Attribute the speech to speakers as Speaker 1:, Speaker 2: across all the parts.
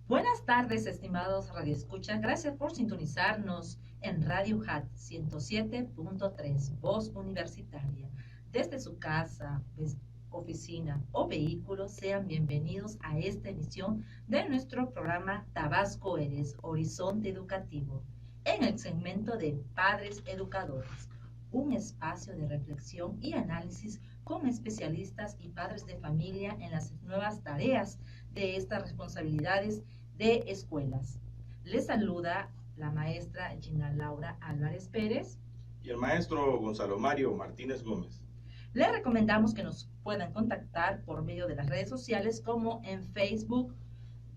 Speaker 1: Buenas tardes, estimados radioescuchas. Gracias por sintonizarnos en Radio HAT 107.3, Voz Universitaria. Desde su casa, oficina o vehículo, sean bienvenidos a esta emisión de nuestro programa Tabasco Eres, Horizonte Educativo, en el segmento de Padres Educadores, un espacio de reflexión y análisis con especialistas y padres de familia en las nuevas tareas de estas responsabilidades de escuelas. Les saluda la maestra Gina Laura Álvarez Pérez
Speaker 2: y el maestro Gonzalo Mario Martínez Gómez.
Speaker 1: Les recomendamos que nos puedan contactar por medio de las redes sociales como en Facebook,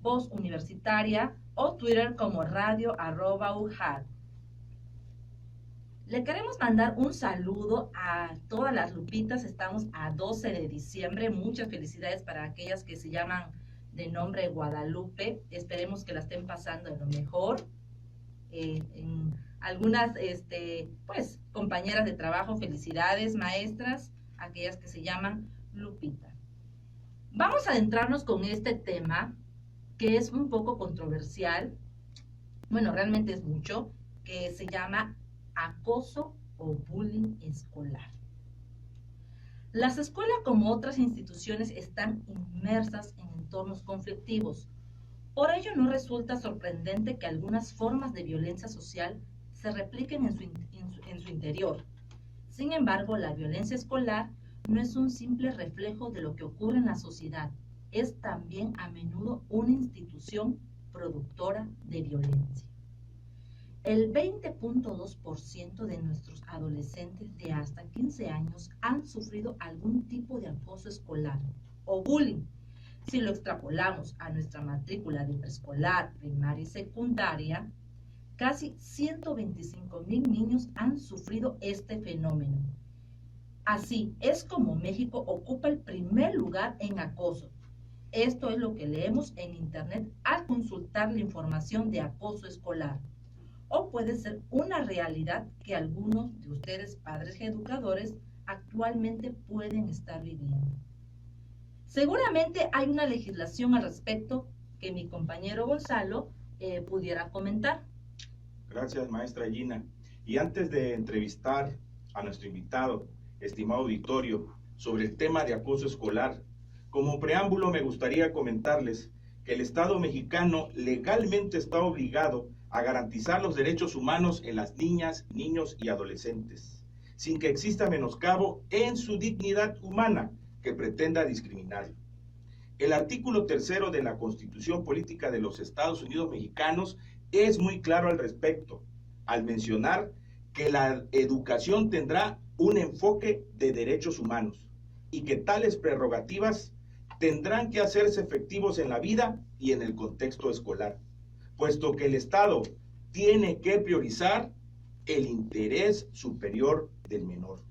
Speaker 1: Voz Universitaria, o Twitter como radio@UJAT. Le queremos mandar un saludo a todas las Lupitas. Estamos a 12 de diciembre. Muchas felicidades para aquellas que se llaman de nombre Guadalupe. Esperemos que la estén pasando de lo mejor. En algunas pues compañeras de trabajo, felicidades, maestras, aquellas que se llaman Lupita. Vamos a adentrarnos con este tema que es un poco controversial. Bueno, realmente es mucho, que se llama acoso o bullying escolar. Las escuelas, como otras instituciones, están inmersas en entornos conflictivos. Por ello, no resulta sorprendente que algunas formas de violencia social se repliquen en su interior. Sin embargo, la violencia escolar no es un simple reflejo de lo que ocurre en la sociedad, es también a menudo una institución productora de violencia. El 20.2% de nuestros adolescentes de hasta 15 años han sufrido algún tipo de acoso escolar o bullying. Si lo extrapolamos a nuestra matrícula de preescolar, primaria y secundaria, casi 125,000 niños han sufrido este fenómeno. Así es como México ocupa el primer lugar en acoso. Esto es lo que leemos en internet al consultar la información de acoso escolar. O puede ser una realidad que algunos de ustedes, padres educadores, actualmente pueden estar viviendo. Seguramente hay una legislación al respecto que mi compañero Gonzalo pudiera comentar.
Speaker 2: Gracias, maestra Gina. Y antes de entrevistar a nuestro invitado, estimado auditorio, sobre el tema de acoso escolar, como preámbulo me gustaría comentarles que el Estado mexicano legalmente está obligado a garantizar los derechos humanos en las niñas, niños y adolescentes, sin que exista menoscabo en su dignidad humana que pretenda discriminar. El artículo 3 de la Constitución Política de los Estados Unidos Mexicanos es muy claro al respecto, al mencionar que la educación tendrá un enfoque de derechos humanos y que tales prerrogativas tendrán que hacerse efectivos en la vida y en el contexto escolar, puesto que el Estado tiene que priorizar el interés superior del menor.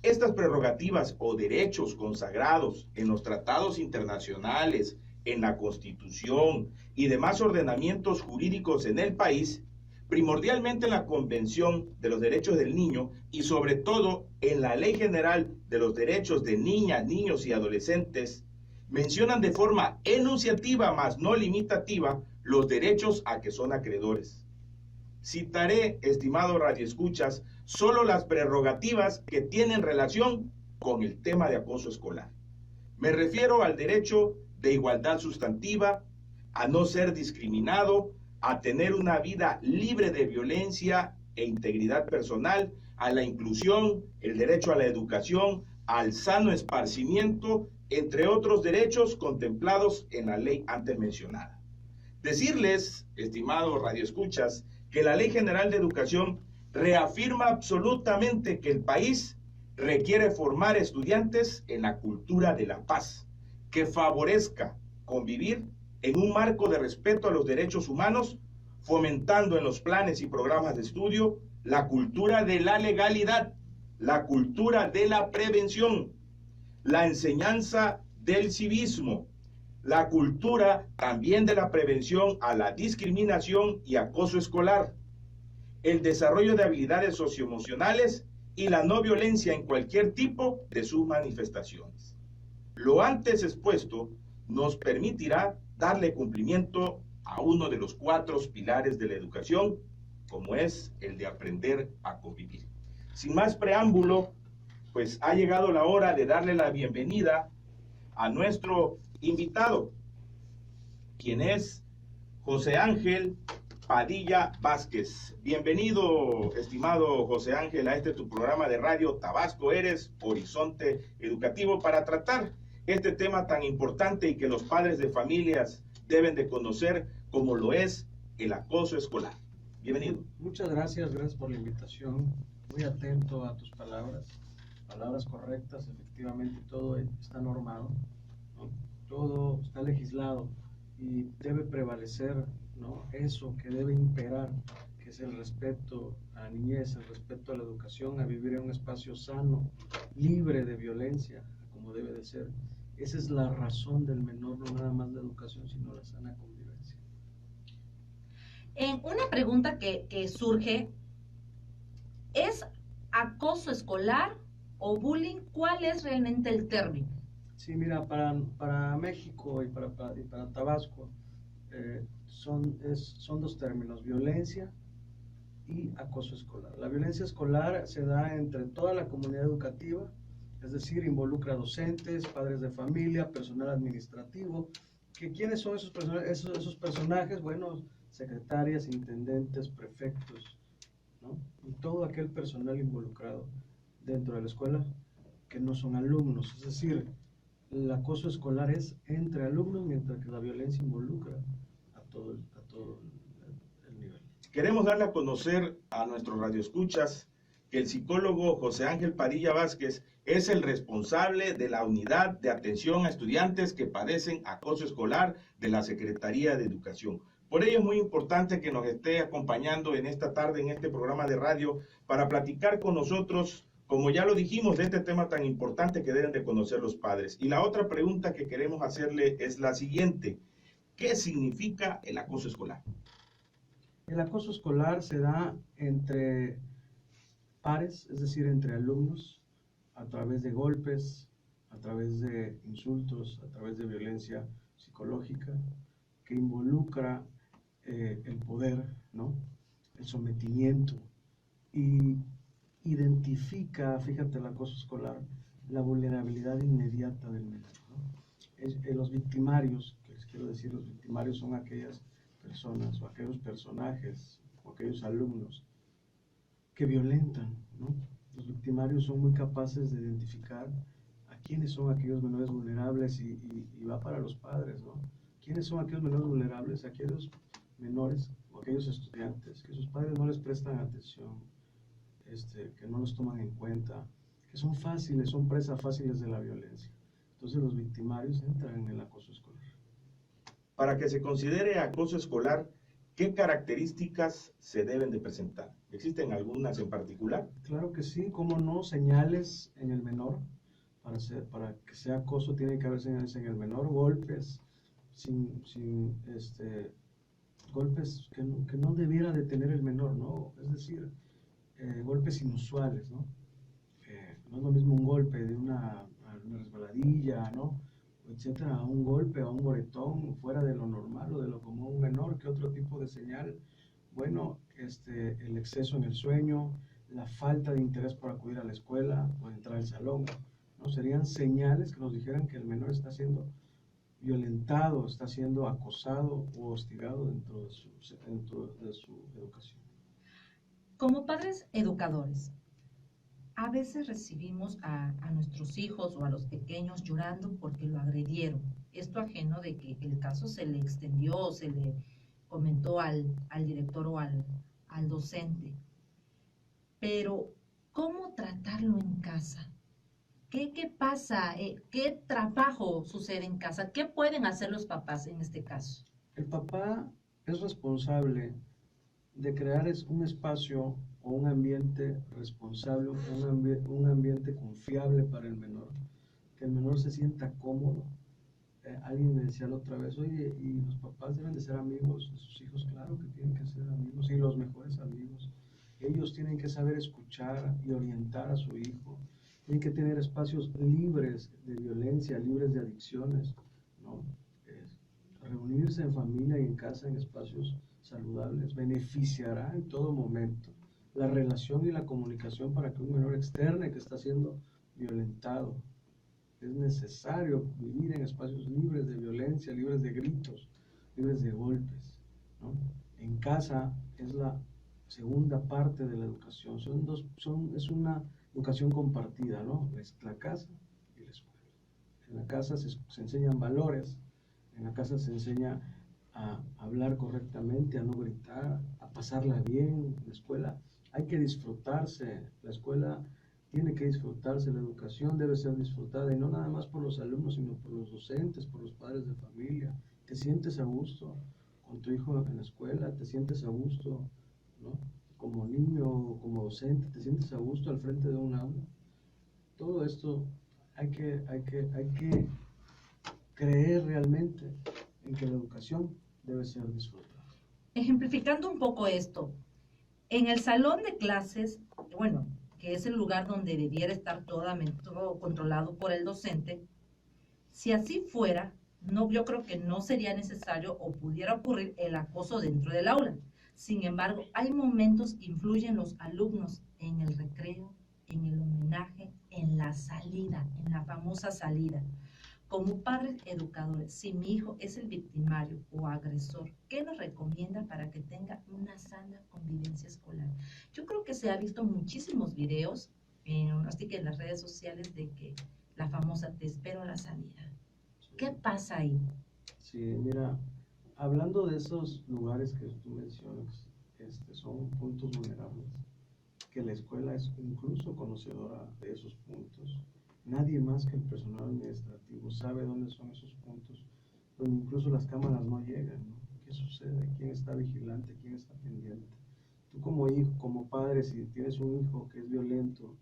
Speaker 2: Estas prerrogativas o derechos consagrados en los tratados internacionales, en la Constitución y demás ordenamientos jurídicos en el país, primordialmente en la Convención de los Derechos del Niño y sobre todo en la Ley General de los Derechos de Niñas, Niños y Adolescentes, mencionan de forma enunciativa, mas no limitativa, los derechos a que son acreedores. Citaré, estimado radioescuchas, solo las prerrogativas que tienen relación con el tema de acoso escolar. Me refiero al derecho de igualdad sustantiva, a no ser discriminado, a tener una vida libre de violencia e integridad personal, a la inclusión, el derecho a la educación, al sano esparcimiento, entre otros derechos contemplados en la ley antes mencionada. Decirles, estimados radioescuchas, que la Ley General de Educación reafirma absolutamente que el país requiere formar estudiantes en la cultura de la paz, que favorezca convivir en un marco de respeto a los derechos humanos, fomentando en los planes y programas de estudio la cultura de la legalidad, la cultura de la prevención, la enseñanza del civismo, la cultura también de la prevención a la discriminación y acoso escolar, el desarrollo de habilidades socioemocionales y la no violencia en cualquier tipo de sus manifestaciones. Lo antes expuesto nos permitirá darle cumplimiento a uno de los 4 pilares de la educación, como es el de aprender a convivir. Sin más preámbulo, pues ha llegado la hora de darle la bienvenida a nuestro invitado, quien es José Ángel Padilla Vázquez. Bienvenido, estimado José Ángel, a este tu programa de radio Tabasco Eres, Horizonte Educativo, para tratar este tema tan importante y que los padres de familias deben de conocer, como lo es el acoso escolar. Bienvenido.
Speaker 3: Muchas gracias por la invitación. Muy atento a tus palabras correctas. Efectivamente, todo está normado, ¿no? Todo está legislado y debe prevalecer, ¿no? Eso que debe imperar, que es el respeto a la niñez, el respeto a la educación, a vivir en un espacio sano, libre de violencia, como debe de ser. Esa es la razón del menor, no nada más la educación, sino la sana convivencia.
Speaker 1: Una pregunta que surge, ¿es acoso escolar o bullying? ¿Cuál es realmente el término?
Speaker 3: Sí, mira, para México y para Tabasco son 2 términos: violencia y acoso escolar. La violencia escolar se da entre toda la comunidad educativa, es decir, involucra docentes, padres de familia, personal administrativo. ¿Quiénes son esos personajes? Bueno, secretarias, intendentes, prefectos, ¿no? Y todo aquel personal involucrado dentro de la escuela que no son alumnos. Es decir, el acoso escolar es entre alumnos, mientras que la violencia involucra a todo el nivel.
Speaker 2: Queremos darle a conocer a nuestros radioescuchas que el psicólogo José Ángel Padilla Vázquez es el responsable de la unidad de atención a estudiantes que padecen acoso escolar de la Secretaría de Educación. Por ello es muy importante que nos esté acompañando en esta tarde en este programa de radio para platicar con nosotros, como ya lo dijimos, de este tema tan importante que deben de conocer los padres. Y la otra pregunta que queremos hacerle es la siguiente: ¿qué significa el acoso escolar?
Speaker 3: El acoso escolar se da entre pares, es decir, entre alumnos, a través de golpes, a través de insultos, a través de violencia psicológica, que involucra el poder, ¿no? El sometimiento, y identifica, fíjate, el acoso escolar, la vulnerabilidad inmediata del menor, ¿no? Los victimarios, que les quiero decir, los victimarios son aquellas personas o aquellos personajes o aquellos alumnos que violentan, ¿no? Los victimarios son muy capaces de identificar a quiénes son aquellos menores vulnerables y va para los padres, ¿no? ¿Quiénes son aquellos menores vulnerables? Aquellos menores o aquellos estudiantes que sus padres no les prestan atención, que no los toman en cuenta, que son presas fáciles de la violencia. Entonces los victimarios entran en el acoso escolar.
Speaker 2: Para que se considere acoso escolar, ¿qué características se deben de presentar? ¿Existen algunas en particular?
Speaker 3: Claro que sí, cómo no, señales en el menor. Para que sea acoso tiene que haber señales en el menor, golpes, golpes que no debiera de tener el menor, ¿no? Es decir, golpes inusuales, ¿no? No es lo mismo un golpe de una resbaladilla, ¿no? Etcétera, a un golpe, a un moretón fuera de lo normal o de lo común menor, que otro tipo de señal. Bueno, el exceso en el sueño, la falta de interés por acudir a la escuela o entrar al salón, ¿no? Serían señales que nos dijeran que el menor está siendo violentado, está siendo acosado o hostigado dentro de su educación.
Speaker 1: Como padres educadores, a veces recibimos a nuestros hijos o a los pequeños llorando porque lo agredieron. Esto ajeno de que el caso se le extendió o se le comentó al director o al docente. Pero, ¿cómo tratarlo en casa? ¿Qué pasa? ¿Qué trabajo sucede en casa? ¿Qué pueden hacer los papás en este caso?
Speaker 3: El papá es responsable de crear un espacio o un ambiente responsable, un ambiente confiable para el menor, que el menor se sienta cómodo. Alguien me decía la otra vez, oye, ¿y los papás deben de ser amigos de sus hijos? Claro que tienen que ser amigos, y los mejores amigos. Ellos tienen que saber escuchar y orientar a su hijo. Tienen que tener espacios libres de violencia, libres de adicciones, ¿no? reunirse en familia y en casa en espacios saludables beneficiará en todo momento la relación y la comunicación para que un menor externe que está siendo violentado. Es necesario vivir en espacios libres de violencia, libres de gritos, libres de golpes, ¿no? En casa es la segunda parte de la educación, es una educación compartida, ¿no? Es la casa y la escuela. En la casa se enseñan valores, en la casa se enseña a hablar correctamente, a no gritar, a pasarla bien. En la escuela hay que disfrutarse, la escuela tiene que disfrutarse, la educación debe ser disfrutada, y no nada más por los alumnos, sino por los docentes, por los padres de familia. Te sientes a gusto con tu hijo en la escuela, te sientes a gusto, ¿no? Como niño o como docente, te sientes a gusto al frente de un aula. Todo esto hay que creer realmente en que la educación debe ser disfrutada.
Speaker 1: Ejemplificando un poco esto, en el salón de clases, bueno, que es el lugar donde debiera estar todo controlado por el docente, si así fuera, no, yo creo que no sería necesario o pudiera ocurrir el acoso dentro del aula. Sin embargo, hay momentos que influyen los alumnos en el recreo, en el homenaje, en la salida, en la famosa salida. Como padres educadores, si mi hijo es el victimario o agresor, ¿qué nos recomienda para que tenga una sana convivencia escolar? Yo creo que se ha visto muchísimos videos, así que en las redes sociales, de que la famosa te espero a la salida. ¿Qué pasa ahí?
Speaker 3: Sí, mira, hablando de esos lugares que tú mencionas, son puntos vulnerables, que la escuela es incluso conocedora de esos puntos. Nadie más que el personal administrativo sabe dónde son esos puntos, donde incluso las cámaras no llegan, ¿no? ¿Qué sucede? ¿Quién está vigilante? ¿Quién está pendiente? Tú como hijo, como padre, si tienes un hijo que es violento,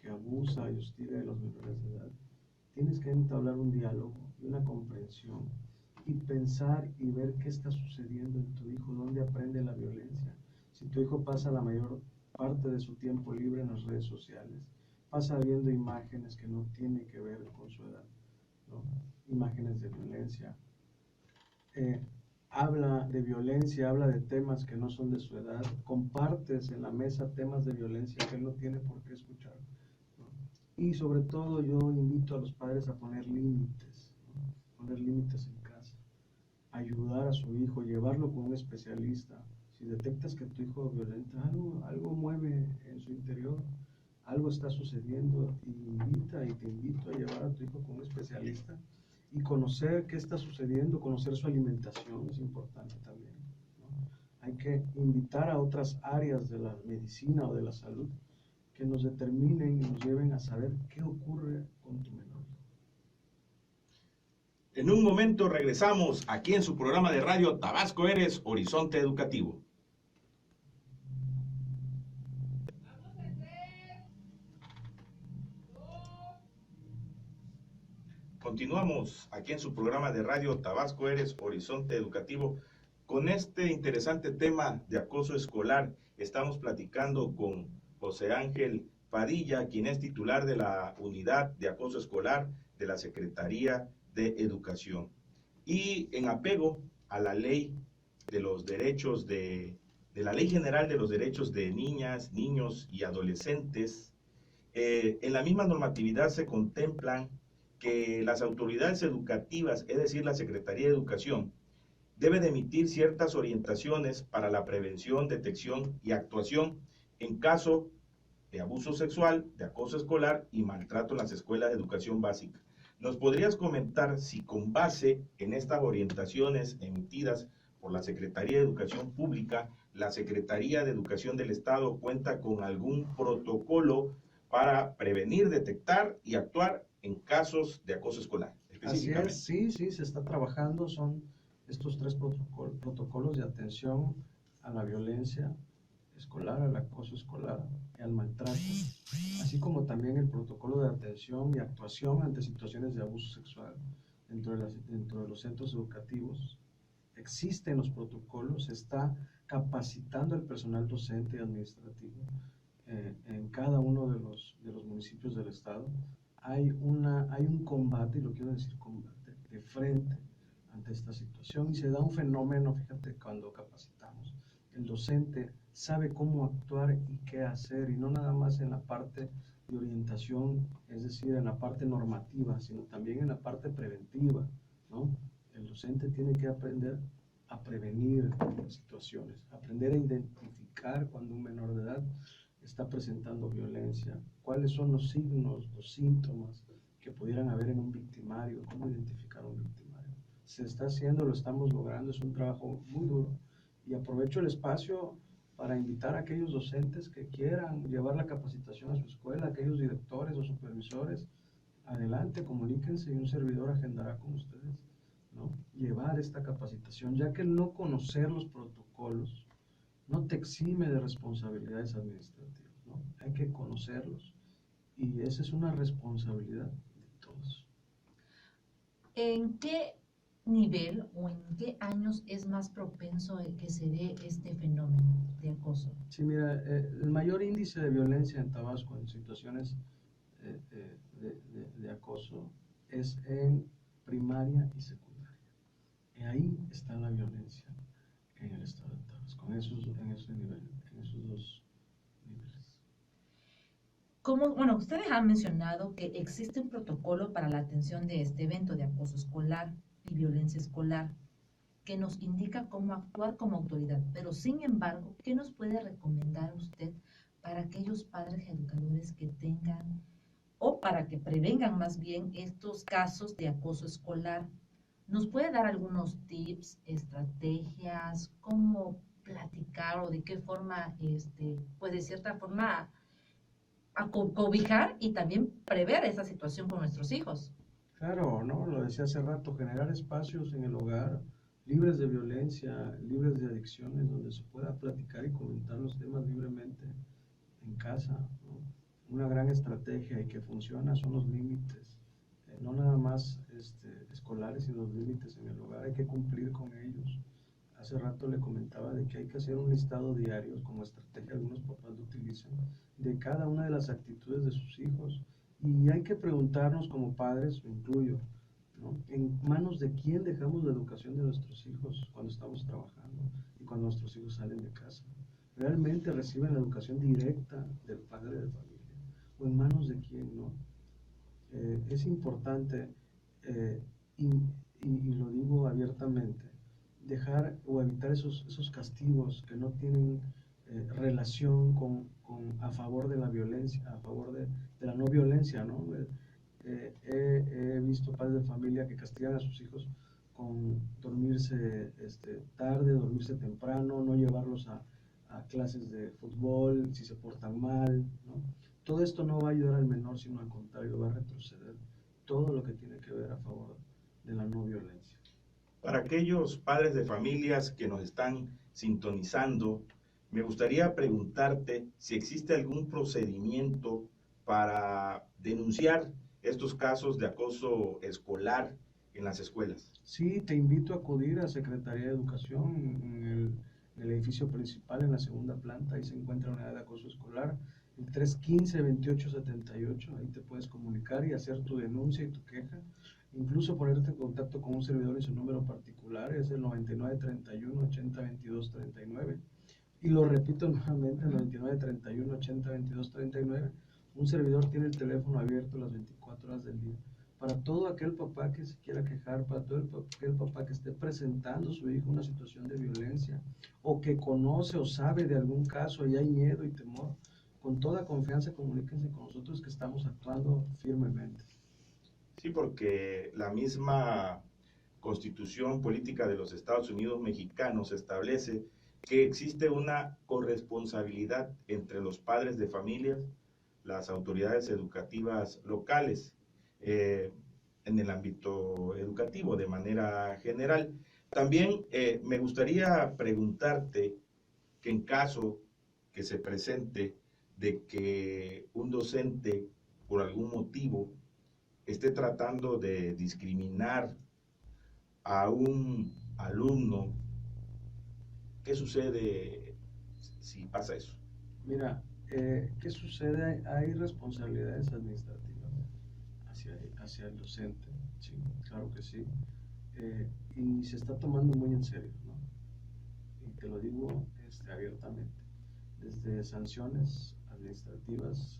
Speaker 3: que abusa y hostiga de los menores de edad, tienes que entablar un diálogo y una comprensión y pensar y ver qué está sucediendo en tu hijo, dónde aprende la violencia. Si tu hijo pasa la mayor parte de su tiempo libre en las redes sociales, pasa viendo imágenes que no tienen que ver con su edad, ¿no? Imágenes de violencia. Habla de violencia, habla de temas que no son de su edad, compartes en la mesa temas de violencia que él no tiene por qué escuchar, ¿no? Y sobre todo yo invito a los padres a poner límites, ¿no? Poner límites en casa, ayudar a su hijo, llevarlo con un especialista. Si detectas que tu hijo violenta, algo mueve en su interior, algo está sucediendo, y te invito a llevar a tu hijo con un especialista y conocer qué está sucediendo, conocer su alimentación es importante también, ¿no? Hay que invitar a otras áreas de la medicina o de la salud que nos determinen y nos lleven a saber qué ocurre con tu menor.
Speaker 2: En un momento regresamos aquí en su programa de radio Tabasco Eres Horizonte Educativo. Continuamos aquí en su programa de radio Tabasco Eres Horizonte Educativo con este interesante tema de acoso escolar. Estamos platicando con José Ángel Padilla, quien es titular de la Unidad de Acoso Escolar de la Secretaría de Educación. Y en apego a la ley de los derechos de la Ley General de los Derechos de Niñas, Niños y Adolescentes, en la misma normatividad se contemplan que las autoridades educativas, es decir, la Secretaría de Educación, debe de emitir ciertas orientaciones para la prevención, detección y actuación en caso de abuso sexual, de acoso escolar y maltrato en las escuelas de educación básica. ¿Nos podrías comentar si con base en estas orientaciones emitidas por la Secretaría de Educación Pública, la Secretaría de Educación del Estado cuenta con algún protocolo para prevenir, detectar y actuar en casos de acoso escolar?
Speaker 3: Así es, sí, se está trabajando, son estos 3 protocolos de atención a la violencia escolar, al acoso escolar y al maltrato, así como también el protocolo de atención y actuación ante situaciones de abuso sexual dentro de los centros educativos. Existen los protocolos, se está capacitando al personal docente y administrativo en cada uno de los municipios del estado. Hay un combate, y lo quiero decir combate, de frente ante esta situación y se da un fenómeno, fíjate, cuando capacitamos. El docente sabe cómo actuar y qué hacer, y no nada más en la parte de orientación, es decir, en la parte normativa, sino también en la parte preventiva, ¿no? El docente tiene que aprender a prevenir situaciones, aprender a identificar cuando un menor de edad está presentando violencia, cuáles son los signos, los síntomas que pudieran haber en un victimario, cómo identificar un victimario. Se está haciendo, lo estamos logrando, es un trabajo muy duro, y aprovecho el espacio para invitar a aquellos docentes que quieran llevar la capacitación a su escuela, aquellos directores o supervisores, adelante, comuníquense y un servidor agendará con ustedes, ¿no? Llevar esta capacitación, ya que el no conocer los protocolos no te exime de responsabilidades administrativas, ¿no? Hay que conocerlos y esa es una responsabilidad de todos.
Speaker 1: ¿En qué nivel o en qué años es más propenso el que se dé este fenómeno de acoso?
Speaker 3: Sí, mira, el mayor índice de violencia en Tabasco en situaciones de acoso es en primaria y secundaria. Y ahí está la violencia en el estado de Tabasco, en esos dos niveles.
Speaker 1: Bueno, ustedes han mencionado que existe un protocolo para la atención de este evento de acoso escolar y violencia escolar que nos indica cómo actuar como autoridad, pero sin embargo, ¿qué nos puede recomendar usted para aquellos padres y educadores que tengan o para que prevengan más bien estos casos de acoso escolar? ¿Nos puede dar algunos tips, estrategias, cómo platicar o de qué forma, pues de cierta forma, cobijar y también prever esa situación con nuestros hijos?
Speaker 3: Claro, ¿no? Lo decía hace rato, generar espacios en el hogar libres de violencia, libres de adicciones, donde se pueda platicar y comentar los temas libremente en casa, ¿no? Una gran estrategia y que funciona son los límites, no nada más escolares, sino los límites en el hogar, hay que cumplir con ellos. Hace rato le comentaba de que hay que hacer un listado diario, como estrategia algunos papás lo utilizan, de cada una de las actitudes de sus hijos, y hay que preguntarnos como padres, me incluyo, ¿no? ¿En manos de quién dejamos la educación de nuestros hijos cuando estamos trabajando y cuando nuestros hijos salen de casa? ¿Realmente reciben la educación directa del padre de familia? ¿O en manos de quién, no? Es importante, y lo digo abiertamente, dejar o evitar esos castigos que no tienen relación a favor de la violencia, a favor de la no violencia, ¿no? He visto padres de familia que castigan a sus hijos con dormirse tarde, dormirse temprano, no llevarlos a clases de fútbol, si se portan mal, ¿no? Todo esto no va a ayudar al menor, sino al contrario, va a retroceder todo lo que tiene que ver a favor de la no violencia.
Speaker 2: Para aquellos padres de familias que nos están sintonizando, me gustaría preguntarte si existe algún procedimiento para denunciar estos casos de acoso escolar en las escuelas.
Speaker 3: Sí, te invito a acudir a Secretaría de Educación en el edificio principal, en la segunda planta. Ahí se encuentra la unidad de acoso escolar, el 315-2878. Ahí te puedes comunicar y hacer tu denuncia y tu queja. Incluso ponerte en contacto con un servidor y su número particular es el 9931-802239. Y lo repito nuevamente, el 9931-802239. Un servidor tiene el teléfono abierto las 24 horas del día. Para todo aquel papá que se quiera quejar, para todo aquel papá que esté presentando a su hijo una situación de violencia, o que conoce o sabe de algún caso y hay miedo y temor, con toda confianza comuníquense con nosotros que estamos actuando firmemente.
Speaker 2: Sí, porque la misma Constitución Política de los Estados Unidos Mexicanos establece que existe una corresponsabilidad entre los padres de familias, las autoridades educativas locales, en el ámbito educativo de manera general. También me gustaría preguntarte que en caso que se presente de que un docente por algún motivo esté tratando de discriminar a un alumno, ¿qué sucede si pasa eso?
Speaker 3: Mira, ¿qué sucede? Hay responsabilidades administrativas hacia el docente, sí, claro que sí. y se está tomando muy en serio, ¿no? Y te lo digo abiertamente, desde sanciones administrativas,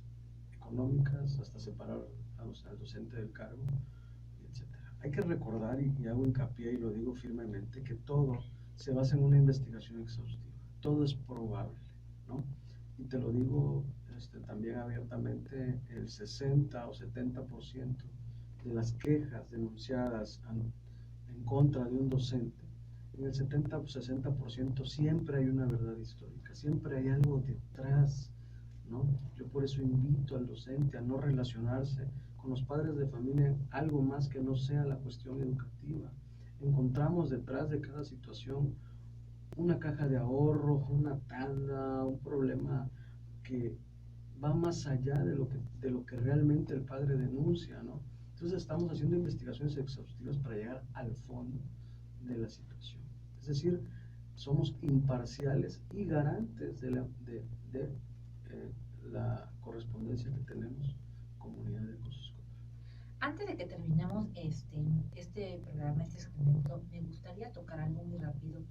Speaker 3: económicas, hasta separar al docente del cargo, etcétera. Hay que recordar, y hago hincapié y lo digo firmemente, que todo se basa en una investigación exhaustiva, todo es probable, ¿no? Y te lo digo también abiertamente, el 60 o 70% de las quejas denunciadas en contra de un docente, en el 70 o 60% siempre hay una verdad histórica, siempre hay algo detrás, ¿no? Yo por eso invito al docente a no relacionarse con los padres de familia en algo más que no sea la cuestión educativa. Encontramos detrás de cada situación una caja de ahorro, una tanda, un problema que va más allá de lo que realmente el padre denuncia, ¿no? Entonces estamos haciendo investigaciones exhaustivas para llegar al fondo de la situación. Es decir, somos imparciales y garantes de la correspondencia que tenemos comunidad de acoso escolar.
Speaker 1: Antes de que terminemos este programa, este segmento, me gustaría tocar algo muy rápido.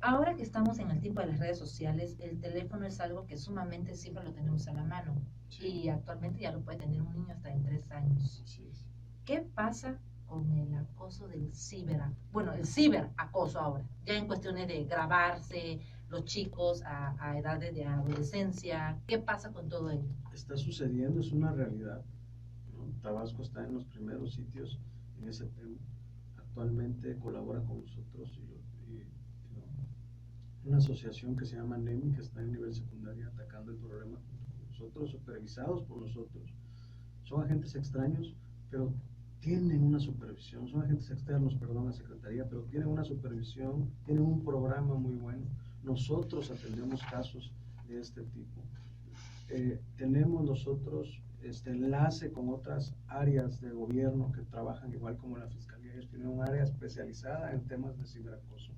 Speaker 1: Ahora que estamos en el tiempo de las redes sociales, el teléfono es algo que sumamente siempre lo tenemos a la mano. Sí. Y actualmente ya lo puede tener un niño hasta en 3 años.
Speaker 3: Sí.
Speaker 1: ¿Qué pasa con el acoso del el ciberacoso ahora? Ya en cuestiones de grabarse los chicos a edades de adolescencia. ¿Qué pasa con todo ello?
Speaker 3: Está sucediendo, es una realidad, ¿no? Tabasco está en los primeros sitios en ese tema. Actualmente colabora con nosotros una asociación que se llama NEMI, que está en nivel secundario atacando el problema con nosotros, supervisados por nosotros. Son agentes extraños, pero tienen una supervisión, son agentes externos, perdón, a Secretaría, pero tienen una supervisión, tienen un programa muy bueno. Nosotros atendemos casos de este tipo. Tenemos nosotros enlace con otras áreas de gobierno que trabajan igual como la Fiscalía. Ellos tienen un área especializada en temas de ciberacoso.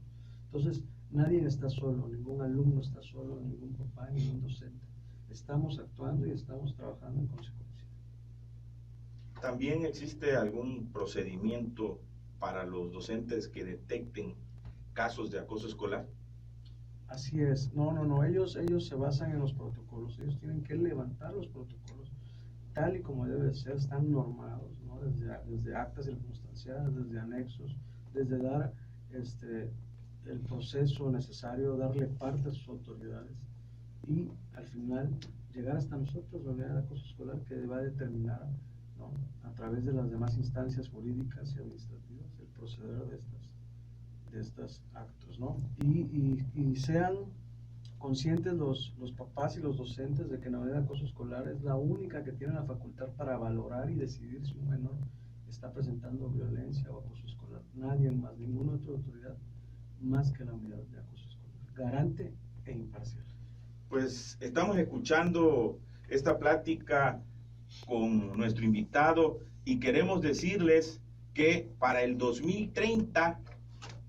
Speaker 3: Entonces, nadie está solo, ningún alumno está solo, ningún papá, ningún docente. Estamos actuando y estamos trabajando en consecuencia.
Speaker 2: ¿También existe algún procedimiento para los docentes que detecten casos de acoso escolar?
Speaker 3: Así es. No. Ellos se basan en los protocolos. Ellos tienen que levantar los protocolos tal y como debe ser. Están normados, ¿no? Desde actas circunstanciadas, desde anexos, desde dar el proceso necesario, darle parte a sus autoridades y al final llegar hasta nosotros, la unidad de acoso escolar, que va a determinar, ¿no?, a través de las demás instancias jurídicas y administrativas el proceder de estos actos, ¿no? Y sean conscientes los papás y los docentes de que la unidad de acoso escolar es la única que tiene la facultad para valorar y decidir si un menor está presentando violencia o acoso escolar. Nadie más, ninguna otra autoridad más que la unidad de acoso escolar, garante e imparcial.
Speaker 2: Pues estamos escuchando esta plática con nuestro invitado y queremos decirles que para el 2030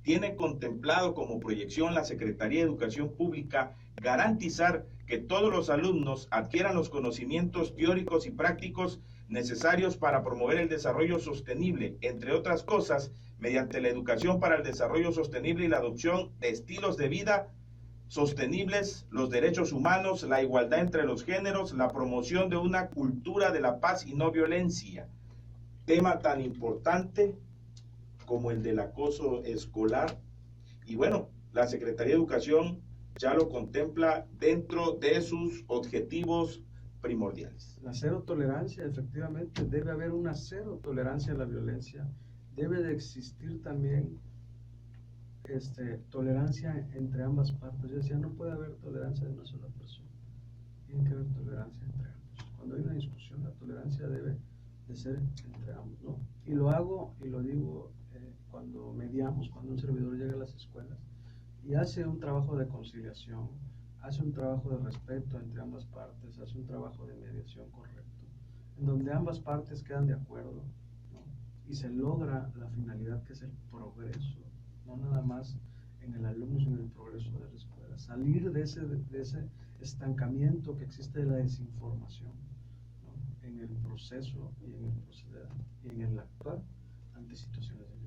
Speaker 2: tiene contemplado como proyección la Secretaría de Educación Pública garantizar que todos los alumnos adquieran los conocimientos teóricos y prácticos necesarios para promover el desarrollo sostenible, entre otras cosas, mediante la educación para el desarrollo sostenible y la adopción de estilos de vida sostenibles, los derechos humanos, la igualdad entre los géneros, la promoción de una cultura de la paz y no violencia. Tema tan importante como el del acoso escolar. Y bueno, la Secretaría de Educación ya lo contempla dentro de sus objetivos primordiales.
Speaker 3: La cero tolerancia, efectivamente, debe haber una cero tolerancia a la violencia. Debe de existir también tolerancia entre ambas partes. Yo decía, no puede haber tolerancia de una sola persona. Tiene que haber tolerancia entre ambos. Cuando hay una discusión, la tolerancia debe de ser entre ambos, ¿no? Y lo hago y lo digo cuando mediamos, cuando un servidor llega a las escuelas y hace un trabajo de conciliación, hace un trabajo de respeto entre ambas partes, hace un trabajo de mediación correcto, en donde ambas partes quedan de acuerdo, ¿no?, y se logra la finalidad, que es el progreso, no nada más en el alumno, sino en el progreso de la escuela, salir de ese estancamiento que existe de la desinformación, ¿no?, en el proceso y en el proceder y en el actuar ante situaciones de violencia.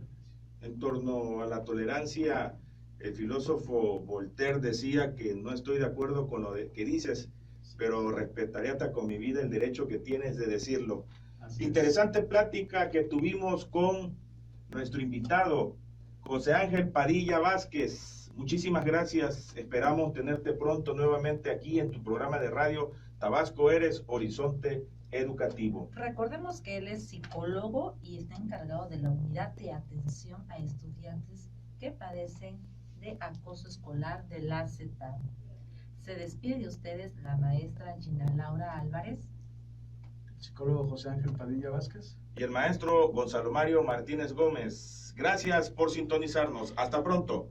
Speaker 2: En torno a la tolerancia, el filósofo Voltaire decía que no estoy de acuerdo con lo que dices, pero respetaré hasta con mi vida el derecho que tienes de decirlo. Interesante plática que tuvimos con nuestro invitado, José Ángel Padilla Vázquez. Muchísimas gracias. Esperamos tenerte pronto nuevamente aquí en tu programa de radio Tabasco Eres Horizonte Educativo.
Speaker 1: Recordemos que él es psicólogo y está encargado de la unidad de atención a estudiantes que padecen de acoso escolar de la CETAM. Se despide de ustedes la maestra Gina Laura Álvarez,
Speaker 3: el psicólogo José Ángel Padilla Vázquez
Speaker 2: y el maestro Gonzalo Mario Martínez Gómez. Gracias por sintonizarnos. Hasta pronto.